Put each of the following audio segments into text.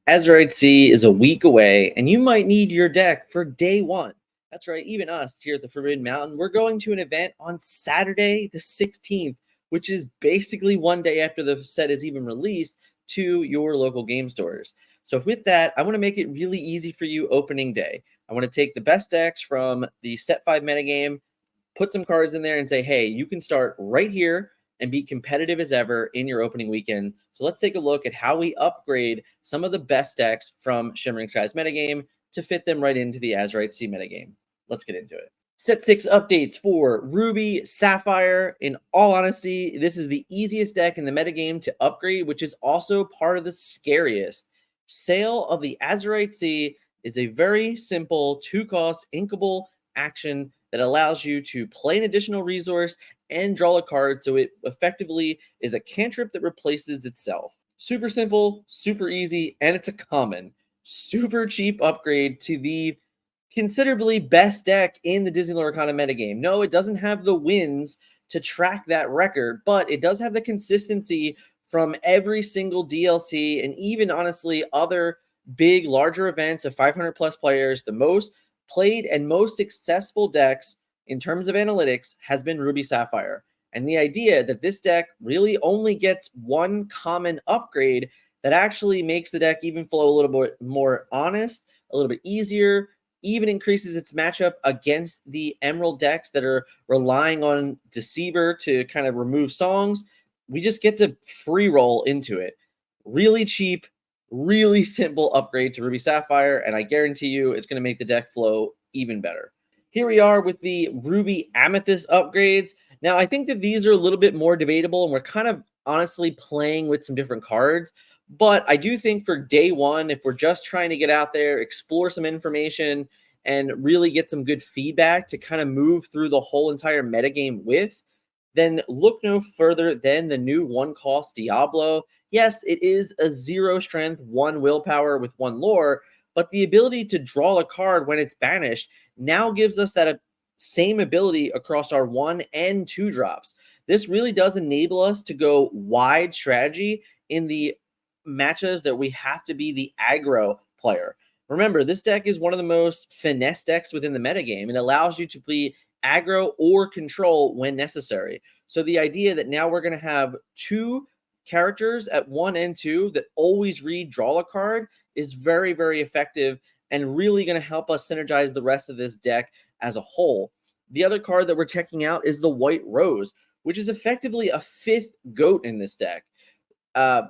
Azurite Sea is a week away, and you might need your deck for day one. That's right, even us here at the Forbidden Mountain, we're going to an event on Saturday the 16th, which is basically one day after the set is even released to your local game stores. So with that, I want to make it really easy for you opening day. I want to take the best decks from the Set 5 metagame, put some cards in there and say, hey, you can start right here and be competitive as ever in your opening weekend. So let's take a look at how we upgrade some of the best decks from Shimmering Skies metagame to fit them right into the Azurite Sea metagame. Let's get into it. Set 6 updates for Ruby, Sapphire. In all honesty, this is the easiest deck in the metagame to upgrade, which is also part of the scariest. Sale of the Azurite Sea is a very simple 2-cost inkable action that allows you to play an additional resource and draw a card, so it effectively is a cantrip that replaces itself. Super simple, super easy, and it's a common. Super cheap upgrade to the considerably best deck in the Disney Lorcana metagame. No, it doesn't have the wins to track that record, but it does have the consistency from every single DLC and even, honestly, other big, larger events of 500 plus players. The most played and most successful decks in terms of analytics has been Ruby Sapphire. And the idea that this deck really only gets one common upgrade that actually makes the deck even flow a little bit more honest, a little bit easier, even increases its matchup against the Emerald decks that are relying on Deceiver to kind of remove songs. We just get to free roll into it. Really cheap, really simple upgrade to Ruby Sapphire, and I guarantee you it's going to make the deck flow even better. Here we are with the Ruby Amethyst upgrades. Now, I think that these are a little bit more debatable, and we're kind of honestly playing with some different cards. But I do think for day one, if we're just trying to get out there, explore some information, and really get some good feedback to kind of move through the whole entire metagame with, then look no further than the new 1-cost Diablo. Yes, it is a 0 strength, 1 willpower with 1 lore, but the ability to draw a card when it's banished now gives us that same ability across our 1 and 2 drops. This really does enable us to go wide strategy in the matches that we have to be the aggro player. Remember, this deck is one of the most finesse decks within the metagame. It allows you to play aggro or control when necessary. So the idea that now we're going to have 2 characters at 1 and 2 that always read draw a card is very, very effective and really going to help us synergize the rest of this deck as a whole. The other card that we're checking out is the White Rose, which is effectively a 5th goat in this deck.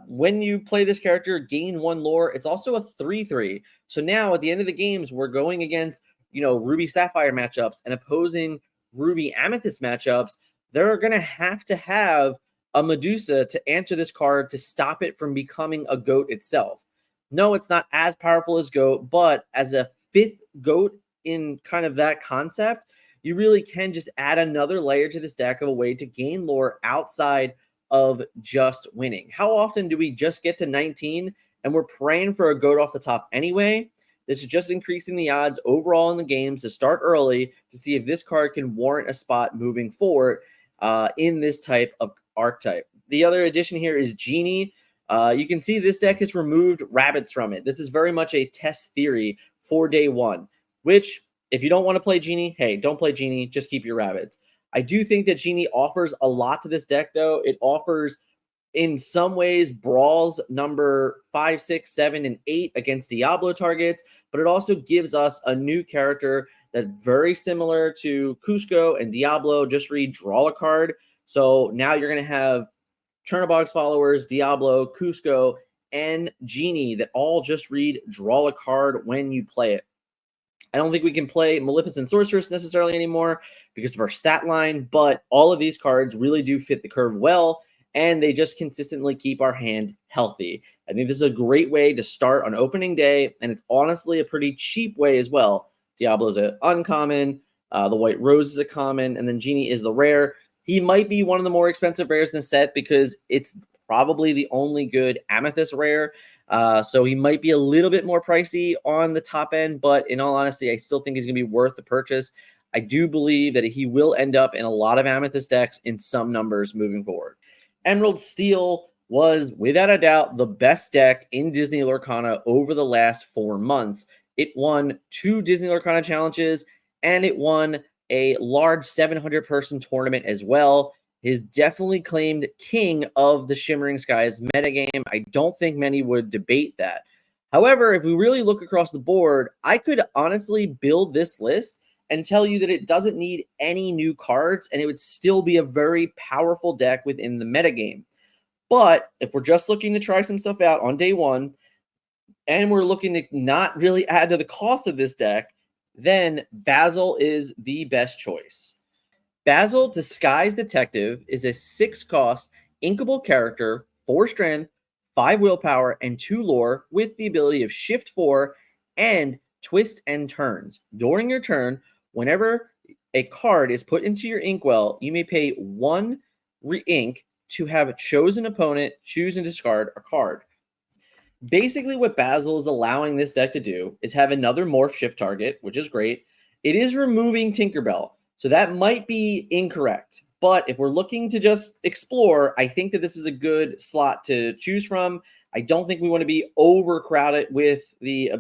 When you play this character, gain 1 lore. It's also a 3/3. So now at the end of the games, we're going against, Ruby Sapphire matchups and opposing Ruby Amethyst matchups. They're going to have a Medusa to answer this card to stop it from becoming a goat itself. No, it's not as powerful as goat, but as a 5th goat in kind of that concept, you really can just add another layer to this deck of a way to gain lore outside of just winning. How often do we just get to 19 and we're praying for a goat off the top anyway? This is just increasing the odds overall in the games to start early to see if this card can warrant a spot moving forward in this type of archetype. The other addition here is Genie. You can see this deck has removed rabbits from it. This is very much a test theory for day one, which if you don't want to play Genie, hey, don't play Genie, just keep your rabbits. I do think that Genie offers a lot to this deck, though. It offers, in some ways, brawls number 5, 6, 7, and 8 against Diablo targets, but it also gives us a new character that's very similar to Cusco and Diablo. Just read draw a card. So now you're going to have Chernobog's followers, Diablo, Cusco, and Genie that all just read draw a card when you play it. I don't think we can play Maleficent Sorceress necessarily anymore because of our stat line, but all of these cards really do fit the curve well, and they just consistently keep our hand healthy. I think this is a great way to start on opening day, and it's honestly a pretty cheap way as well. Diablo's an uncommon, the White Rose is a common, and then Genie is the rare. He might be one of the more expensive rares in the set because it's probably the only good Amethyst rare. So he might be a little bit more pricey on the top end, but in all honesty, I still think he's going to be worth the purchase. I do believe that he will end up in a lot of Amethyst decks in some numbers moving forward. Emerald Steel was without a doubt the best deck in Disney Lorcana over the last 4 months. It won 2 Disney Lorcana challenges, and it won a large 700-person tournament as well. He's definitely claimed king of the Shimmering Skies metagame. I don't think many would debate that. However, if we really look across the board, I could honestly build this list and tell you that it doesn't need any new cards, and it would still be a very powerful deck within the metagame. But if we're just looking to try some stuff out on day one, and we're looking to not really add to the cost of this deck, then Basil is the best choice. Basil Disguised Detective is a 6-cost inkable character, 4 strength, 5 willpower, and 2 lore with the ability of Shift 4 and Twist and Turns. During your turn, whenever a card is put into your inkwell, you may pay 1 re-ink to have a chosen opponent choose and discard a card. Basically, what Basil is allowing this deck to do is have another morph shift target, which is great. It is removing Tinkerbell, so that might be incorrect. But if we're looking to just explore, I think that this is a good slot to choose from. I don't think we want to be overcrowded with the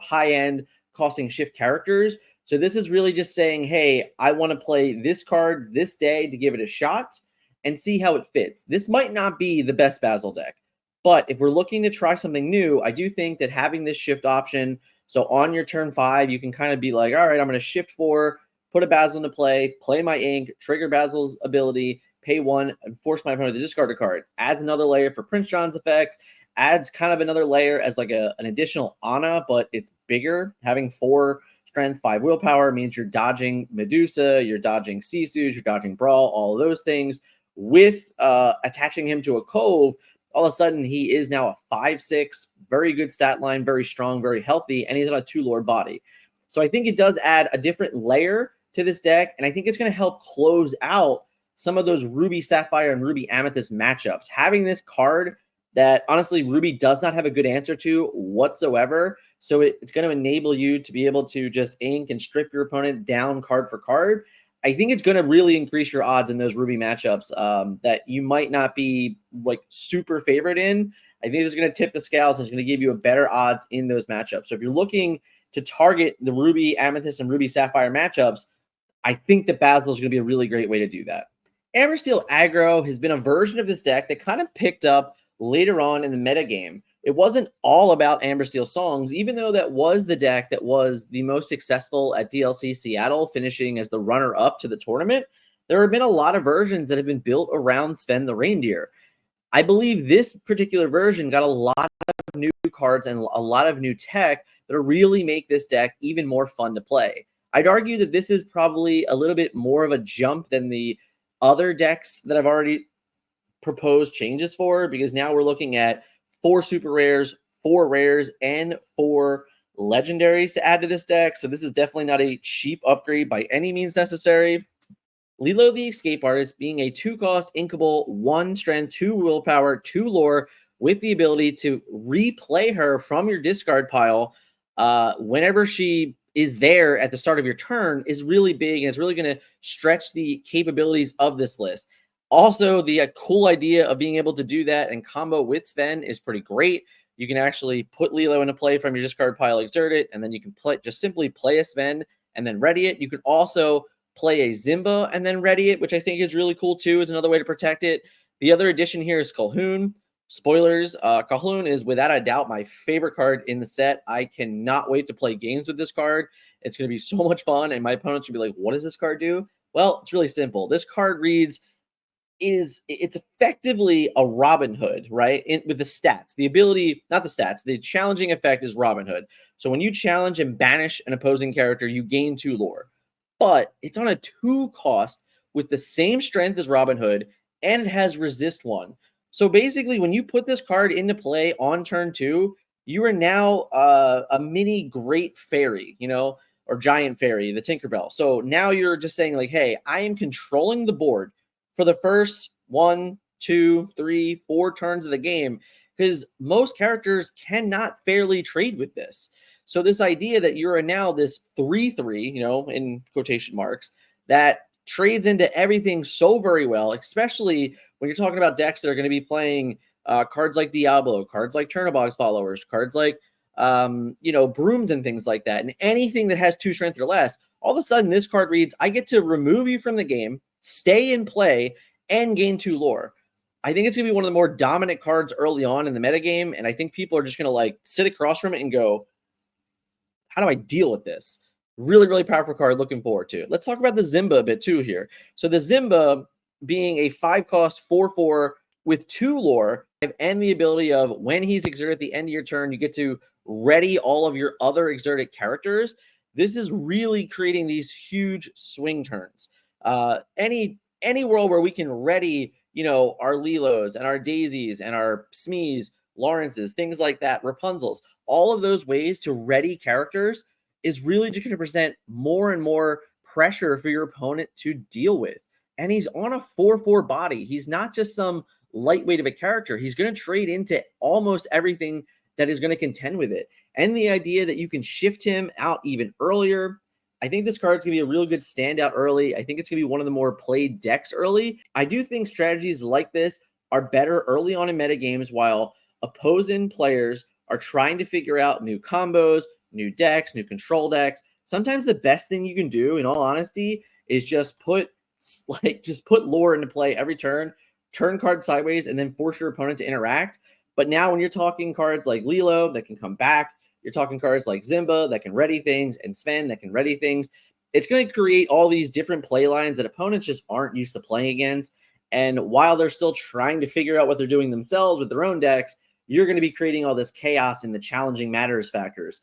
high-end costing shift characters. So this is really just saying, hey, I want to play this card this day to give it a shot and see how it fits. This might not be the best Basil deck, but if we're looking to try something new, I do think that having this shift option, so on your turn 5, you can kind of be like, all right, I'm going to shift 4, put a Basil into play my ink, trigger Basil's ability, pay 1, and force my opponent to discard a card. Adds another layer for Prince John's effects, adds kind of another layer as like an additional Anna, but it's bigger. Having 4 strength, 5 willpower means you're dodging Medusa, you're dodging Sisu's, you're dodging Brawl, all of those things. With attaching him to a Cove, all of a sudden he is now a 5/6, very good stat line, very strong, very healthy, and he's on a 2-lord body. So I think it does add a different layer to this deck, and I think it's going to help close out some of those Ruby Sapphire and Ruby Amethyst matchups. Having this card that honestly Ruby does not have a good answer to whatsoever, so it's going to enable you to be able to just ink and strip your opponent down card for card. I think it's going to really increase your odds in those Ruby matchups that you might not be like super favorite in. I think it's going to tip the scales and it's going to give you a better odds in those matchups. So if you're looking to target the Ruby Amethyst and Ruby Sapphire matchups, I think that Basil is going to be a really great way to do that. Ambersteel Aggro has been a version of this deck that kind of picked up later on in the metagame. It wasn't all about Ambersteel Songs, even though that was the deck that was the most successful at DLC Seattle, finishing as the runner-up to the tournament. There have been a lot of versions that have been built around Sven the Reindeer. I believe this particular version got a lot of new cards and a lot of new tech that really make this deck even more fun to play. I'd argue that this is probably a little bit more of a jump than the other decks that I've already proposed changes for, because now we're looking at 4 super rares, 4 rares, and 4 legendaries to add to this deck. So this is definitely not a cheap upgrade by any means necessary. Lilo the Escape Artist being a 2-cost inkable, 1 strength, 2 willpower, 2 lore with the ability to replay her from your discard pile whenever she is there at the start of your turn is really big, and it's really going to stretch the capabilities of this list. Also, the cool idea of being able to do that and combo with Sven is pretty great. You can actually put Lilo into play from your discard pile, exert it, and then you can just simply play a Sven and then ready it. You can also play a Zimba and then ready it, which I think is really cool too, is another way to protect it. The other addition here is Calhoun. Spoilers, Calhoun is without a doubt my favorite card in the set. I cannot wait to play games with this card. It's going to be so much fun, and my opponents should be like, what does this card do? Well, it's really simple. This card reads, it's effectively a Robin Hood, right? With the stats, the ability, not the stats, the challenging effect is Robin Hood. So when you challenge and banish an opposing character, you gain 2 lore. But it's on a 2-cost with the same strength as Robin Hood, and it has resist 1. So basically, when you put this card into play on turn 2, you are now a mini Great Fairy, or Giant Fairy, the Tinkerbell. So now you're just saying like, hey, I am controlling the board for the first 1, 2, 3, 4 turns of the game, because most characters cannot fairly trade with this. So this idea that you're now this 3/3, in quotation marks, that trades into everything so very well, especially when you're talking about decks that are going to be playing cards like Diablo, cards like Chernobog's Followers, cards like brooms and things like that, and anything that has 2 strength or less, all of a sudden this card reads, I get to remove you from the game, stay in play, and gain 2 lore. I think it's going to be one of the more dominant cards early on in the metagame, and I think people are just going to like sit across from it and go, how do I deal with this? Really, really powerful card. Looking forward to it. Let's talk about the Zimba a bit too here. So the Zimba being a 5-cost 4/4 with 2 lore and the ability of when he's exerted at the end of your turn, you get to ready all of your other exerted characters. This is really creating these huge swing turns. Any world where we can ready, our Lilos and our Daisies and our Smees, Lawrences, things like that, Rapunzels, all of those ways to ready characters is really just going to present more and more pressure for your opponent to deal with. And he's on a 4/4 body. He's not just some lightweight of a character. He's going to trade into almost everything that is going to contend with it. And the idea that you can shift him out even earlier, I think this card's going to be a real good standout early. I think it's going to be one of the more played decks early. I do think strategies like this are better early on in metagames while opposing players are trying to figure out new combos, new decks, new control decks. Sometimes the best thing you can do, in all honesty, is just put lore into play every turn card sideways, and then force your opponent to interact. But now when you're talking cards like Lilo that can come back, you're talking cards like Zimba that can ready things, and Sven that can ready things, it's going to create all these different play lines that opponents just aren't used to playing against. And while they're still trying to figure out what they're doing themselves with their own decks, you're going to be creating all this chaos in the challenging matters factors.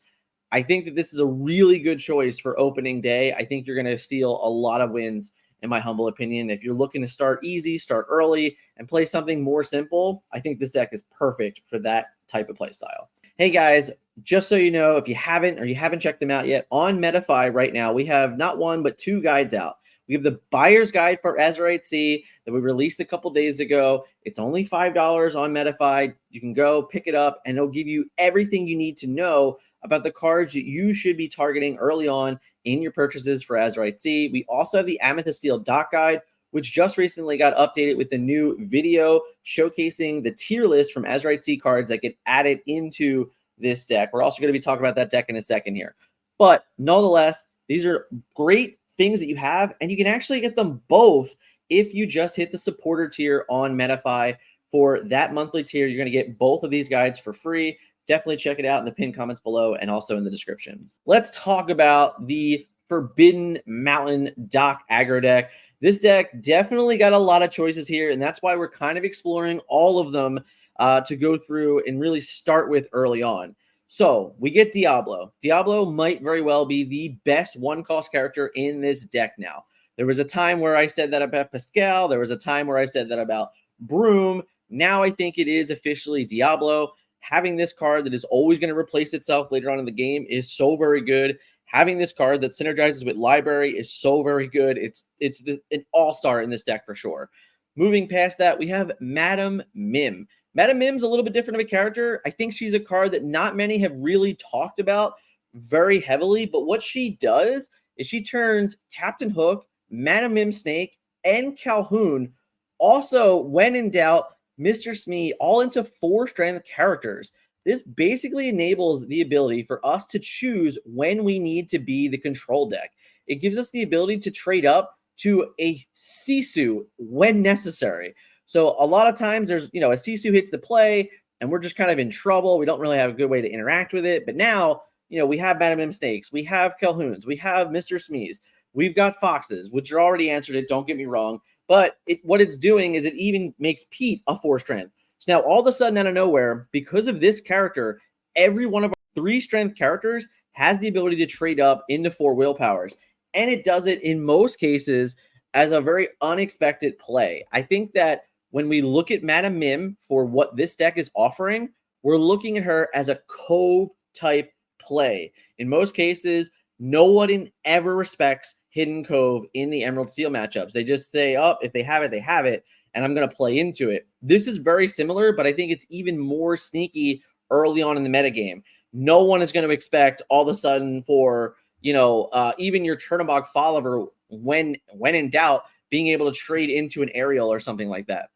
I think that this is a really good choice for opening day. I think you're going to steal a lot of wins, in my humble opinion. If you're looking to start easy, start early, and play something more simple, I think this deck is perfect for that type of play style. Hey guys, just so you know, if you haven't checked them out yet, on Metafy right now, we have not 1, but 2 guides out. We have the buyer's guide for Azurite Sea that we released a couple days ago. It's only $5 on Metafy. You can go pick it up, and it'll give you everything you need to know about the cards that you should be targeting early on in your purchases for Azurite Sea. We also have the Amethyst Steel Dock Guide, which just recently got updated with the new video showcasing the tier list from Azurite Sea cards that get added into this deck. We're also going to be talking about that deck in a second here. But nonetheless, these are great things that you have, and you can actually get them both if you just hit the supporter tier on Metafy. For that monthly tier, you're going to get both of these guides for free. Definitely check it out in the pinned comments below and also in the description. Let's talk about the Forbidden Mountain Dock aggro deck. This deck definitely got a lot of choices here, and that's why we're kind of exploring all of them to go through and really start with early on. So we get Diablo. Diablo might very well be the best 1-cost character in this deck now. There was a time where I said that about Pascal. There was a time where I said that about Broom. Now I think it is officially Diablo. Having this card that is always going to replace itself later on in the game is so very good. Having this card that synergizes with Library is so very good. It's an all-star in this deck for sure. Moving past that, we have Madam Mim. Madam Mim's a little bit different of a character. I think she's a card that not many have really talked about very heavily, but what she does is she turns Captain Hook, Madam Mim Snake, and Calhoun, also, when in doubt, Mr. Smee, all into 4-strength characters. This basically enables the ability for us to choose when we need to be the control deck. It gives us the ability to trade up to a Sisu when necessary. So a lot of times there's, a Sisu hits the play and we're just kind of in trouble. We don't really have a good way to interact with it. But now, we have Madam M Snakes, we have Calhouns, we have Mr. Smees, we've got Foxes, which are already answered it, don't get me wrong. But what it's doing is it even makes Pete a 4-strength. So now all of a sudden out of nowhere, because of this character, every one of our 3-strength characters has the ability to trade up into 4 willpowers. And it does it in most cases as a very unexpected play. I think that when we look at Madam Mim for what this deck is offering, we're looking at her as a Cove type play. In most cases, no one ever respects Hidden Cove in the Emerald Steel matchups. They just say, oh, if they have it, they have it, and I'm going to play into it. This is very similar, but I think it's even more sneaky early on in the metagame. No one is going to expect all of a sudden for, even your Chernobog follower, when in doubt, being able to trade into an aerial or something like that.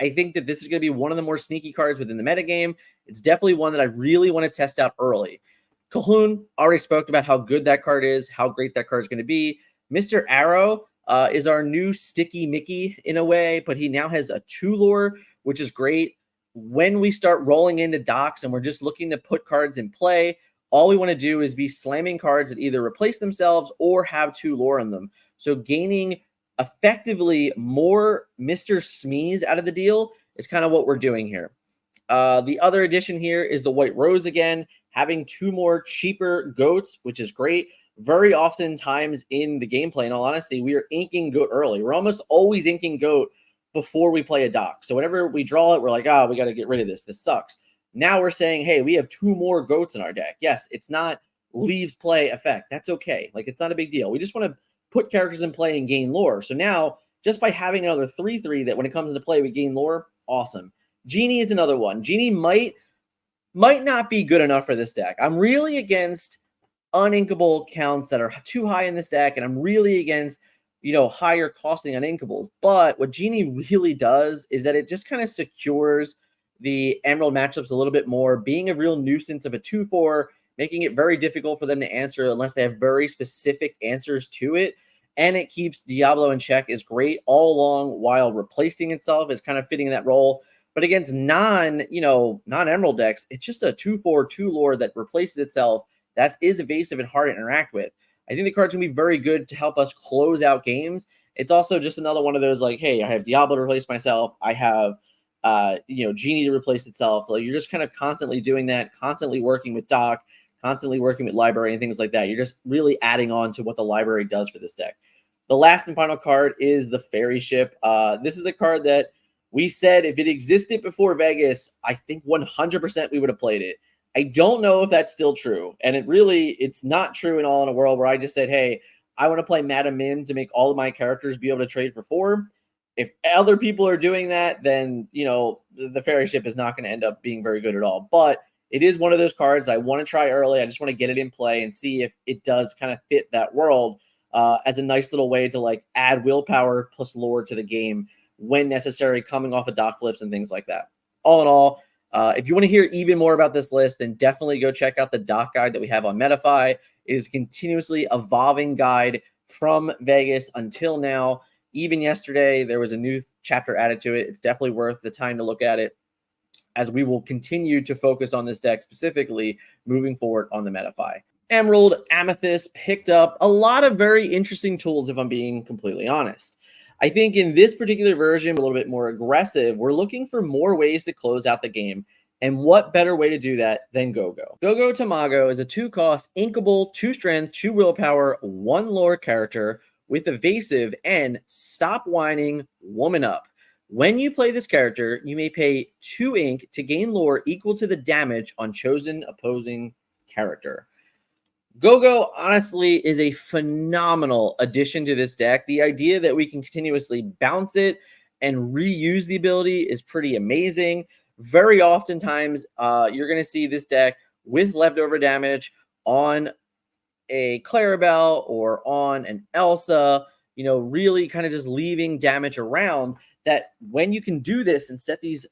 I think that this is going to be one of the more sneaky cards within the metagame. It's definitely one that I really want to test out early. Cahoon, already spoke about how good that card is, how great that card is going to be. Mr. Arrow is our new Sticky Mickey in a way, but he now has a 2 lore, which is great. When we start rolling into docks and we're just looking to put cards in play, all we want to do is be slamming cards that either replace themselves or have 2 lore in them. So gaining effectively more Mr. Smees out of the deal is kind of what we're doing here. The other addition here is the White Rose again, having 2 more cheaper goats, which is great. Very oftentimes in the gameplay, in all honesty, we are inking goat early. We're almost always inking goat before we play a dock. So whenever we draw it, we're like, oh, we got to get rid of this. This sucks. Now we're saying, hey, we have 2 more goats in our deck. Yes, it's not leaves play effect. That's okay. Like, it's not a big deal. We just want to put characters in play and gain lore. So now, just by having another 3/3 that when it comes into play, we gain lore, awesome. Genie is another one. Genie might not be good enough for this deck. I'm really against uninkable counts that are too high in this deck, and I'm really against, higher costing uninkables. But what Genie really does is that it just kind of secures the Emerald matchups a little bit more, being a real nuisance of a 2/4, making it very difficult for them to answer unless they have very specific answers to it. And it keeps Diablo in check is great all along while replacing itself, is kind of fitting that role. But against non-Emerald decks, it's just a 2/4, 2 lore that replaces itself. That is evasive and hard to interact with. I think the card's going to be very good to help us close out games. It's also just another one of those, like, hey, I have Diablo to replace myself. I have, Genie to replace itself. Like, you're just kind of constantly doing that, constantly working with Doc, constantly working with library and things like that. You're just really adding on to what the library does for this deck. The last and final card is the Fairy Ship. This is a card that we said if it existed before Vegas, I think 100% we would have played it. I don't know if that's still true. And it's not true in all in a world where I just said, hey, I want to play Madam Mim to make all of my characters be able to trade for 4. If other people are doing that, then, the Fairy Ship is not going to end up being very good at all. But it is one of those cards I want to try early. I just want to get it in play and see if it does kind of fit that world as a nice little way to, like, add willpower plus lore to the game when necessary, coming off of dock flips and things like that. All in all, if you want to hear even more about this list, then definitely go check out the dock guide that we have on Metafy. It is a continuously evolving guide from Vegas until now. Even yesterday, there was a new chapter added to it. It's definitely worth the time to look at it, as we will continue to focus on this deck specifically moving forward on the Metafy. Emerald, Amethyst picked up a lot of very interesting tools, if I'm being completely honest. I think in this particular version, a little bit more aggressive, we're looking for more ways to close out the game. And what better way to do that than Go-Go? Go-Go Tamago is a 2-cost, inkable, 2 strength, 2 willpower, 1 lore character with evasive and stop whining, woman up. When you play this character, you may pay 2 ink to gain lore equal to the damage on chosen opposing character. Go-Go, honestly, is a phenomenal addition to this deck. The idea that we can continuously bounce it and reuse the ability is pretty amazing. Very oftentimes, you're going to see this deck with leftover damage on a Clarabelle or on an Elsa, really kind of just leaving damage around, that when you can do this and set these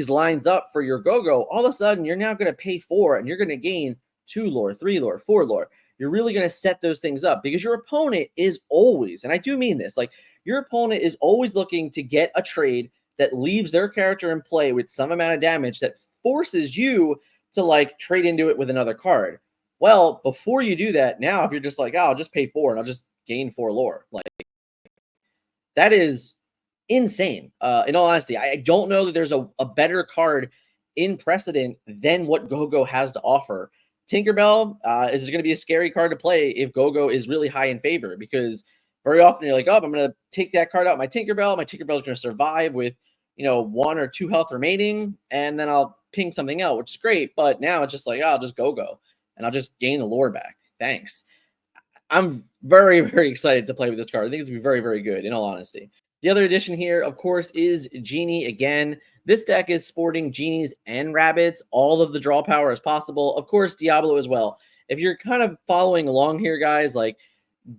lines up for your Go-Go, all of a sudden you're now going to pay 4 and you're going to gain 2 lore, 3 lore, 4 lore. You're really going to set those things up because your opponent is always, and I do mean this, like, your opponent is always looking to get a trade that leaves their character in play with some amount of damage that forces you to, like, trade into it with another card. Well, before you do that, now if you're just like, oh, I'll just pay 4 and I'll just gain 4 lore, like, that is insane. In all honesty, I don't know that there's a better card in precedent than what Go-Go has to offer. Tinkerbell is going to be a scary card to play if Go-Go is really high in favor, because very often you're like, oh, I'm going to take that card out, my Tinkerbell. My Tinkerbell is going to survive with, 1 or 2 health remaining, and then I'll ping something out, which is great. But now it's just like, oh, I'll just Go-Go, and I'll just gain the lore back. Thanks. I'm very, very excited to play with this card. I think it's going to be very, very good, in all honesty. The other addition here, of course, is Genie again. This deck is sporting Genies and Rabbits, all of the draw power as possible. Of course, Diablo as well. If you're kind of following along here, guys, like,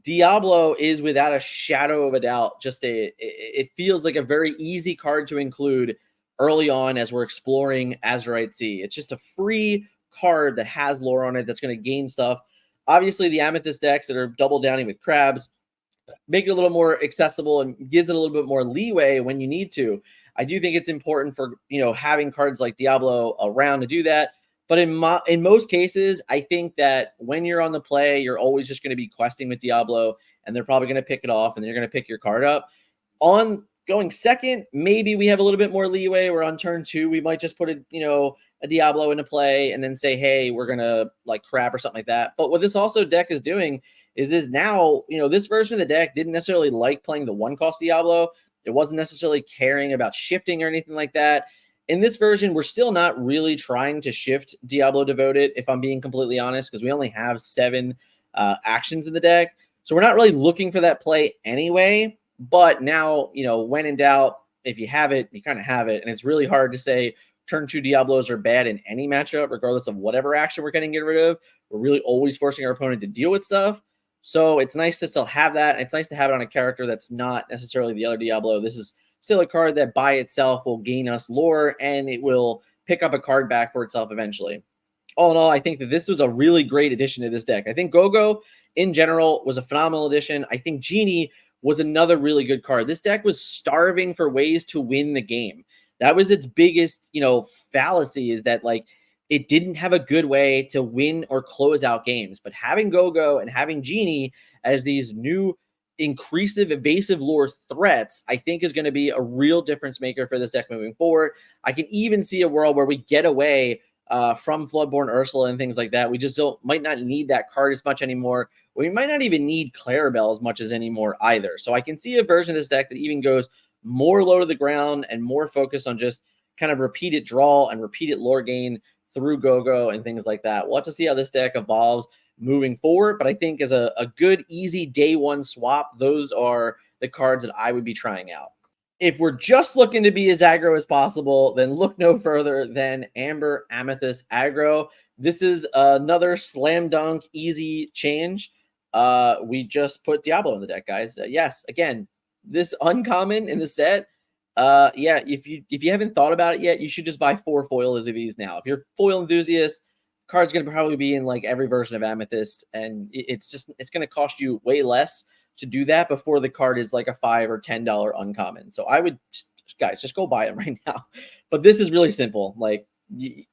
Diablo is without a shadow of a doubt just it feels like a very easy card to include early on as we're exploring Azurite Sea. It's just a free card that has lore on it that's going to gain stuff. Obviously, the Amethyst decks that are double downing with crabs make it a little more accessible and gives it a little bit more leeway when you need to. I do think it's important for, having cards like Diablo around to do that. But in most cases, I think that when you're on the play, you're always just going to be questing with Diablo, and they're probably going to pick it off, and they're going to pick your card up. On going second, maybe we have a little bit more leeway. Where on turn 2, we might just put a Diablo into play and then say, hey, we're going to like crap or something like that. But what this also deck is doing is this now, this version of the deck didn't necessarily like playing the 1-cost Diablo. It wasn't necessarily caring about shifting or anything like that. In this version, we're still not really trying to shift Diablo Devoted, if I'm being completely honest, because we only have 7 actions in the deck. So we're not really looking for that play anyway. But now, when in doubt, if you have it, you kind of have it. And it's really hard to say turn 2 Diablos are bad in any matchup, regardless of whatever action we're getting rid of. We're really always forcing our opponent to deal with stuff. So it's nice to still have that. It's nice to have it on a character that's not necessarily the other Diablo. This is still a card that by itself will gain us lore, and it will pick up a card back for itself eventually. All in all, I think that this was a really great addition to this deck. I think Gogo in general was a phenomenal addition. I think Genie was another really good card. This deck was starving for ways to win the game. That was its biggest, fallacy, is that like it didn't have a good way to win or close out games. But having Gogo and having Genie as these new increasive evasive lore threats, I think is going to be a real difference maker for this deck moving forward. I can even see a world where we get away from Floodborn Ursula and things like that. We just might not need that card as much anymore. We might not even need Clarabelle as much as anymore either. So I can see a version of this deck that even goes more low to the ground and more focused on just kind of repeated draw and repeated lore gain through Gogo and things like that. We'll have to see how this deck evolves moving forward, but I think as a good, easy day one swap, those are the cards that I would be trying out. If we're just looking to be as aggro as possible, then look no further than Amber Amethyst Aggro. This is another slam dunk, easy change. We just put Diablo in the deck, guys. Yes, again, this uncommon in the set. Yeah, if you haven't thought about it yet, you should just buy 4 foils of these now. If you're a foil enthusiast, card's going to probably be in like every version of Amethyst, and it's going to cost you way less to do that before the card is like a $5 or $10 uncommon. So I would guys just go buy it right now. But this is really simple. Like,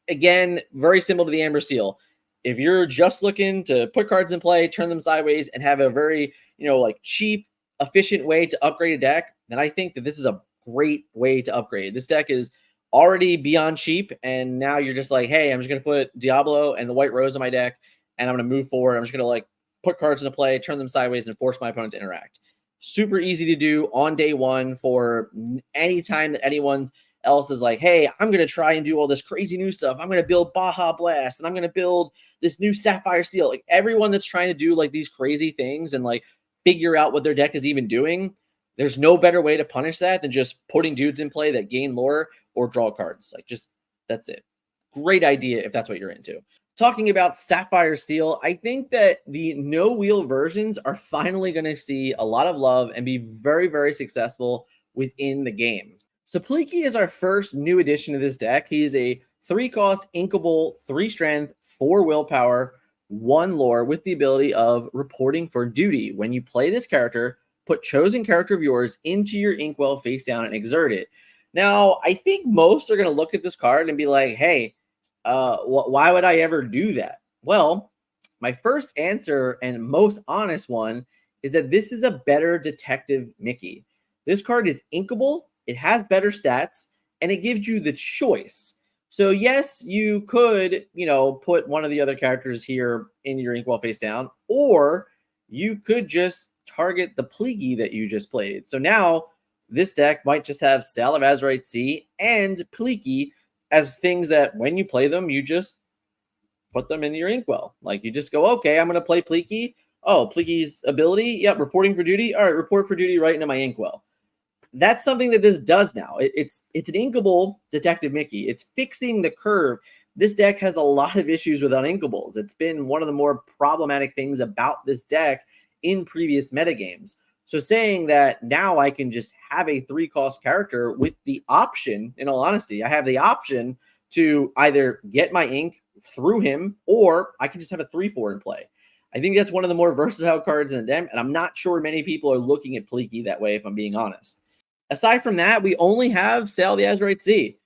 again, very similar to the Amber Steel. If you're just looking to put cards in play, turn them sideways, and have a very like cheap, efficient way to upgrade a deck, then I think that this is a great way to upgrade. This deck is already beyond cheap, and now you're just like, hey, I'm just going to put Diablo and the White Rose in my deck, and I'm going to move forward. I'm just going to like put cards into play, turn them sideways, and force my opponent to interact. Super easy to do on day one for any time that anyone's else is like, hey, I'm going to try and do all this crazy new stuff. I'm going to build Baja Blast, and I'm going to build this new Sapphire Steel. Like, everyone that's trying to do like these crazy things and like figure out what their deck is even doing, there's no better way to punish that than just putting dudes in play that gain lore or draw cards. Like, just, that's it. Great idea if that's what you're into. Talking about Sapphire Steel, I think that the no-wheel versions are finally going to see a lot of love and be very, very successful within the game. So Pleaky is our first new addition to this deck. He is a 3-cost, inkable, 3-strength, 4 willpower, 1 lore with the ability of reporting for duty. When you play this character, put chosen character of yours into your inkwell face down and exert it. Now, I think most are going to look at this card and be like, hey, why would I ever do that? Well, my first answer and most honest one is that this is a better Detective Mickey. This card is inkable, it has better stats, and it gives you the choice. So yes, you could, put one of the other characters here in your inkwell face down, or you could just target the Pleaky that you just played. So now this deck might just have Sail of Azurite Sea and Pleaky as things that when you play them, you just put them in your inkwell. Like, you just go, okay, I'm going to play Pleaky. Oh, Pleaky's ability? Yep, reporting for duty. All right, report for duty right into my inkwell. That's something that this does now. It's an inkable Detective Mickey. It's fixing the curve. This deck has a lot of issues with uninkables. It's been one of the more problematic things about this deck in previous metagames. So saying that now I can just have a 3-cost character with the option, in all honesty, I have the option to either get my ink through him, or I can just have a 3/4 in play. I think that's one of the more versatile cards in the deck, and I'm not sure many people are looking at Pleeky that way, if I'm being honest. Aside from that, we only have Sail the Azurite Sea.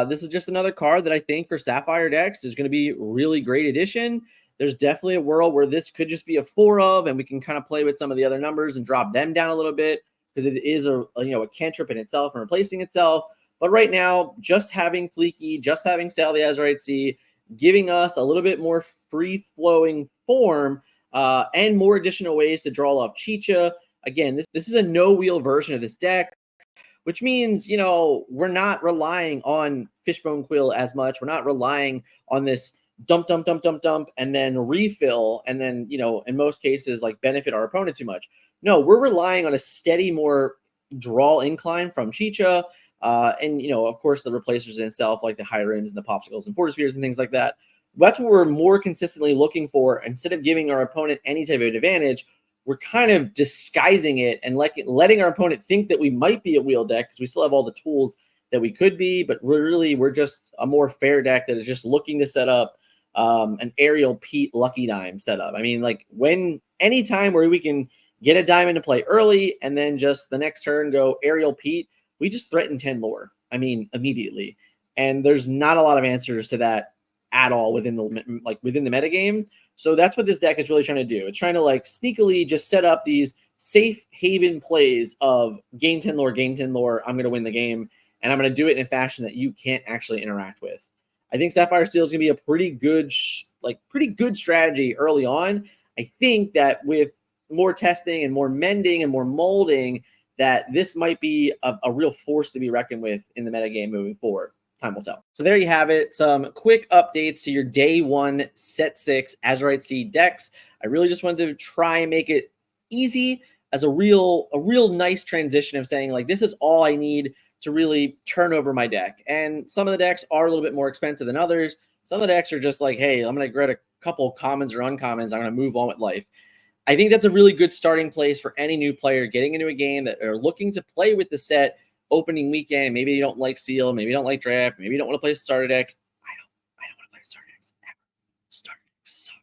This is just another card that I think for Sapphire decks is going to be a really great addition. There's definitely a world where this could just be a 4 of, and we can kind of play with some of the other numbers and drop them down a little bit, because it is a cantrip in itself and replacing itself. But right now, just having Pleeky, just having Sail the Azurite Sea, giving us a little bit more free-flowing form and more additional ways to draw off Chicha. Again, this is a no-wheel version of this deck, which means, we're not relying on Fishbone Quill as much. We're not relying on this dump, and then refill, and then, in most cases, like benefit our opponent too much. No, we're relying on a steady, more draw incline from Chicha, and, of course, the replacers in itself, like the Hyrims and the Popsicles and Fortispheres and things like that. That's what we're more consistently looking for. Instead of giving our opponent any type of advantage, we're kind of disguising it and letting our opponent think that we might be a wheel deck, because we still have all the tools that we could be, but we're just a more fair deck that is just looking to set up an Aerial Pete Lucky Dime setup. I mean, like any time where we can get a diamond to play early and then just the next turn go Aerial Pete, we just threaten 10 lore. I mean, immediately. And there's not a lot of answers to that at all within the metagame. So that's what this deck is really trying to do. It's trying to sneakily just set up these safe haven plays of gain 10 lore, I'm going to win the game, and I'm going to do it in a fashion that you can't actually interact with. I think Sapphire Steel is going to be a pretty good strategy early on. I think that with more testing and more mending and more molding, that this might be a real force to be reckoned with in the metagame moving forward. Time will tell. So there you have it. Some quick updates to your day 1 set 6 Azurite Sea decks. I really just wanted to try and make it easy as a real nice transition of saying this is all I need to really turn over my deck. And some of the decks are a little bit more expensive than others. Some of the decks are just hey, I'm going to get a couple commons or uncommons. I'm going to move on with life. I think that's a really good starting place for any new player getting into a game that are looking to play with the set opening weekend. Maybe you don't like Seal, maybe you don't like Draft, maybe you don't want to play starter decks. I don't want to play starter decks ever. Starter decks suck.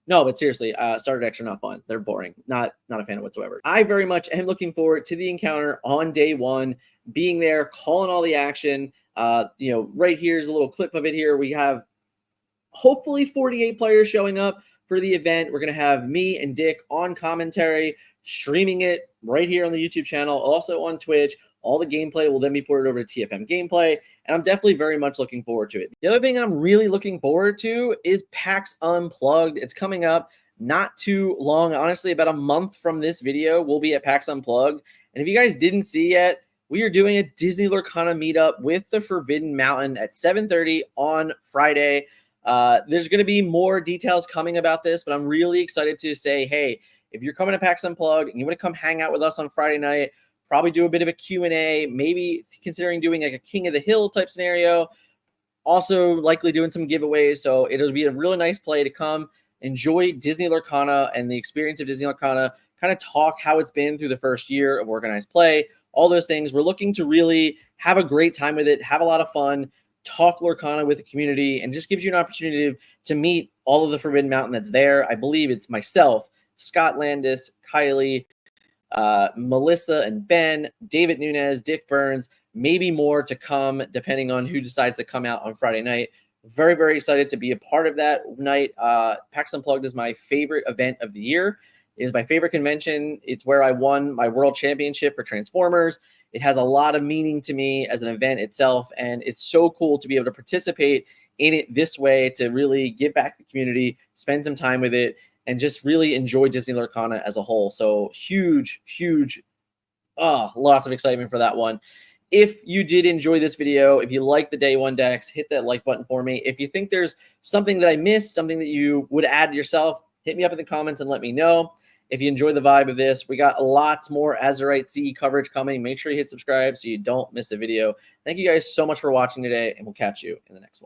No, but seriously, starter decks are not fun. They're boring. Not a fan of whatsoever. I very much am looking forward to the encounter on day 1, being there, calling all the action. Right here's a little clip of it here. We have hopefully 48 players showing up for the event. We're going to have me and Dick on commentary, streaming it right here on the YouTube channel, also on Twitch. All the gameplay will then be ported over to TFM Gameplay, and I'm definitely very much looking forward to it. The other thing I'm really looking forward to is PAX Unplugged. It's coming up not too long. Honestly, about a month from this video, we'll be at PAX Unplugged. And if you guys didn't see yet, we are doing a Disney Lorcana meetup with the Forbidden Mountain at 7:30 on Friday. There's going to be more details coming about this, but I'm really excited to say, hey, if you're coming to PAX Unplugged and you want to come hang out with us on Friday night, probably do a bit of a Q&A, maybe considering doing a King of the Hill type scenario, also likely doing some giveaways. So it'll be a really nice play to come enjoy Disney Lorcana and the experience of Disney Lorcana, kind of talk how it's been through the first year of organized play, all those things. We're looking to really have a great time with it, have a lot of fun, talk Lorcana with the community, and just gives you an opportunity to meet all of the Forbidden Mountain that's there. I believe it's myself, Scott Landis, Kylie, Melissa and Ben, David Nunez, Dick Burns, maybe more to come depending on who decides to come out on Friday night. Very, very excited to be a part of that night. PAX Unplugged is my favorite event of the year. It is my favorite convention. It's where I won my world championship for Transformers. It has a lot of meaning to me as an event itself, and it's so cool to be able to participate in it this way, to really give back to the community, spend some time with it, and just really enjoy Disney Lorcana as a whole. So huge, lots of excitement for that one. If you did enjoy this video, if you like the day 1 decks, hit that like button for me. If you think there's something that I missed, something that you would add yourself, hit me up in the comments and let me know. If you enjoy the vibe of this, we got lots more Azurite Sea coverage coming. Make sure you hit subscribe so you don't miss a video. Thank you guys so much for watching today, and we'll catch you in the next one.